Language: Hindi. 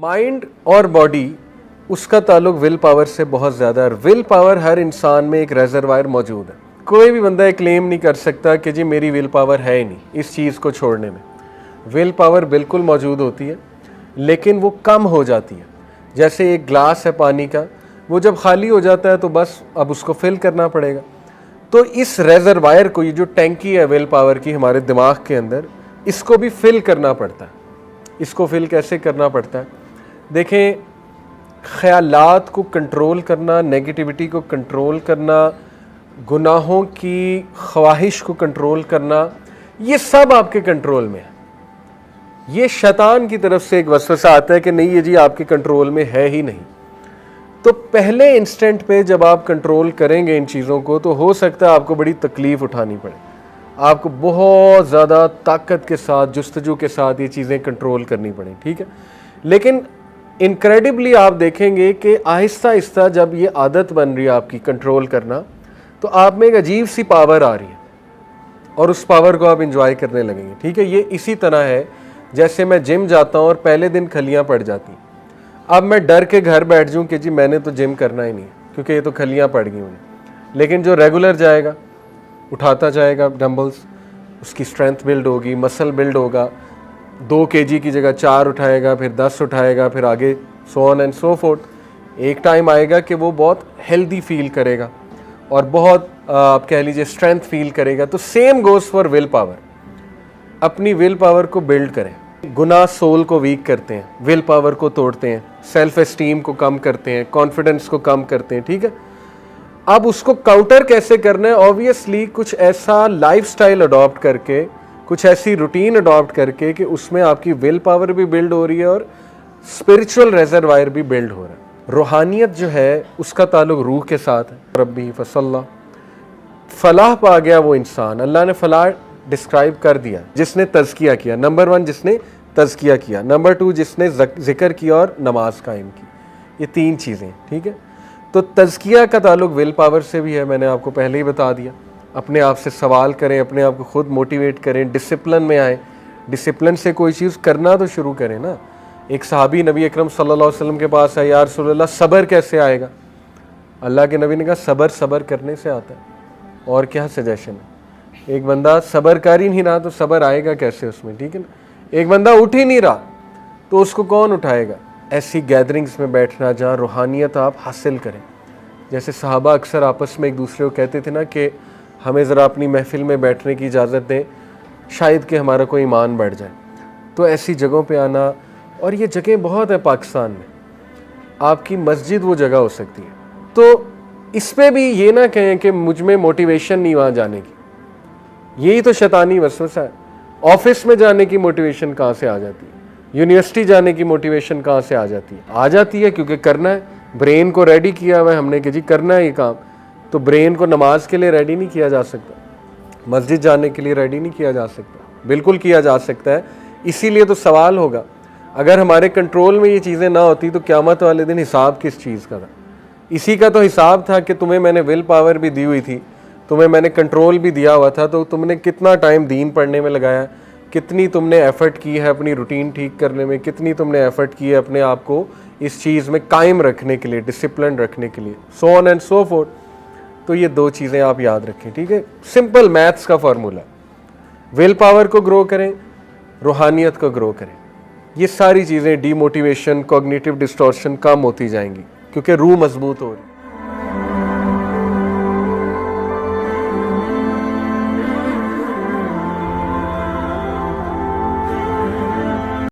माइंड और बॉडी उसका ताल्लुक विल पावर से बहुत ज़्यादा है। विल पावर हर इंसान में एक रेजरवायर मौजूद है। कोई भी बंदा एक क्लेम नहीं कर सकता कि जी मेरी विल पावर है ही नहीं इस चीज़ को छोड़ने में। विल पावर बिल्कुल मौजूद होती है, लेकिन वो कम हो जाती है। जैसे एक ग्लास है पानी का, वो जब खाली हो जाता है तो बस अब उसको फिल करना पड़ेगा। तो इस रेजरवायर को, ये जो टैंकी है विल पावर की हमारे दिमाग के अंदर, इसको भी फिल करना पड़ता है। इसको फिल कैसे करना पड़ता है? देखें, ख़यालात को कंट्रोल करना, नेगेटिविटी को कंट्रोल करना, गुनाहों की ख्वाहिश को कंट्रोल करना, ये सब आपके कंट्रोल में है। ये शैतान की तरफ से एक वसवसा आता है कि नहीं, ये जी आपके कंट्रोल में है ही नहीं। तो पहले इंस्टेंट पे जब आप कंट्रोल करेंगे इन चीज़ों को, तो हो सकता है आपको बड़ी तकलीफ़ उठानी पड़े। आपको बहुत ज़्यादा ताकत के साथ, जुस्तजू के साथ ये चीज़ें कंट्रोल करनी पड़े, ठीक है। लेकिन इनक्रेडिबली आप देखेंगे कि आहिस्ता आहिस्ता जब ये आदत बन रही है आपकी कंट्रोल करना, तो आप में एक अजीब सी पावर आ रही है और उस पावर को आप इंजॉय करने लगेंगे, ठीक है। ये इसी तरह है जैसे मैं जिम जाता हूँ और पहले दिन खलियाँ पड़ जाती, अब मैं डर के घर बैठ जाऊँ कि जी मैंने तो जिम करना ही नहीं क्योंकि ये तो खलियाँ पड़ गई उन्हें। लेकिन जो रेगुलर जाएगा, उठाता जाएगा डंबल्स, उसकी स्ट्रेंथ बिल्ड होगी, मसल बिल्ड होगा, 2 kg की जगह 4 उठाएगा, फिर 10 उठाएगा, फिर आगे so on and so fourth. एक टाइम आएगा कि वो बहुत हेल्दी फील करेगा और बहुत आप कह लीजिए स्ट्रेंथ फील करेगा। तो same goes for will power. अपनी विल पावर को बिल्ड करें। गुनाह सोल को वीक करते हैं, विल पावर को तोड़ते हैं, सेल्फ एस्टीम को कम करते हैं, कॉन्फिडेंस को कम करते हैं, ठीक है। अब उसको काउंटर कैसे करना है? ऑब्वियसली कुछ ऐसा लाइफस्टाइल अडॉप्ट करके, कुछ ऐसी रूटीन अडॉप्ट करके कि उसमें आपकी विल पावर भी बिल्ड हो रही है और स्पिरिचुअल रेजरवायर भी बिल्ड हो रहा है। रूहानियत जो है उसका ताल्लुक रूह के साथ है। रब्बी फसल्ला, फलाह पा गया वो इंसान। अल्लाह ने फलाह डिस्क्राइब कर दिया जिसने तज़किया किया। नंबर 1 जिसने तज़किया किया, नंबर 2 जिसने जिक्र किया और नमाज कायम की। ये 3 चीज़ें, ठीक है। तो तज़किया का ताल्लुक विल पावर से भी है, मैंने आपको पहले ही बता दिया। अपने आप से सवाल करें, अपने आप को खुद मोटिवेट करें, डिसिप्लिन में आए। डिसिप्लिन से कोई चीज़ करना तो शुरू करें ना। एक सहाबी नबी अकरम सल्लल्लाहु अलैहि वसल्लम के पास आया, या रसूलल्लाह सब्र कैसे आएगा? अल्लाह के नबी ने कहा सब्र करने से आता है। और क्या सजेशन है? एक बंदा सब्र कर ही नहीं रहा तो सब्र आएगा कैसे उसमें, ठीक है ना। एक बंदा उठ ही नहीं रहा तो उसको कौन उठाएगा? ऐसी गैदरिंग्स में बैठना जहाँ रूहानियत आप हासिल करें। जैसे सहाबा अक्सर आपस में एक दूसरे को कहते थे ना कि हमें ज़रा अपनी महफिल में बैठने की इजाज़त दें, शायद कि हमारा कोई ईमान बढ़ जाए। तो ऐसी जगहों पे आना, और ये जगह बहुत है पाकिस्तान में, आपकी मस्जिद वो जगह हो सकती है। तो इस पर भी ये ना कहें कि मुझ में मोटिवेशन नहीं वहाँ जाने की। यही तो शैतानी वसवसा है। ऑफिस में जाने की मोटिवेशन कहाँ से आ जाती है? यूनिवर्सिटी जाने की मोटिवेशन कहाँ से आ जाती है? आ जाती है क्योंकि करना है। ब्रेन को रेडी किया हुआ है हमने कि जी करना है ये काम। तो ब्रेन को नमाज के लिए रेडी नहीं किया जा सकता, मस्जिद जाने के लिए रेडी नहीं किया जा सकता? बिल्कुल किया जा सकता है। इसीलिए तो सवाल होगा, अगर हमारे कंट्रोल में ये चीज़ें ना होती तो क़यामत वाले दिन हिसाब किस चीज़ का था? इसी का तो हिसाब था कि तुम्हें मैंने विल पावर भी दी हुई थी, तुम्हें मैंने कंट्रोल भी दिया हुआ था, तो तुमने कितना टाइम दीन पढ़ने में लगाया, कितनी तुमने एफ़र्ट की है अपनी रूटीन ठीक करने में, कितनी तुमने एफ़र्ट की है अपने आप को इस चीज़ में कायम रखने के लिए, डिसिप्लिन रखने के लिए, so on and so fourth. तो ये 2 चीज़ें आप याद रखें, ठीक है। सिंपल मैथ्स का फार्मूला, विल पावर को ग्रो करें, रूहानियत को ग्रो करें। ये सारी चीज़ें, डीमोटिवेशन, कॉग्निटिव डिस्टॉर्शन कम होती जाएंगी क्योंकि रूह मजबूत हो रही है।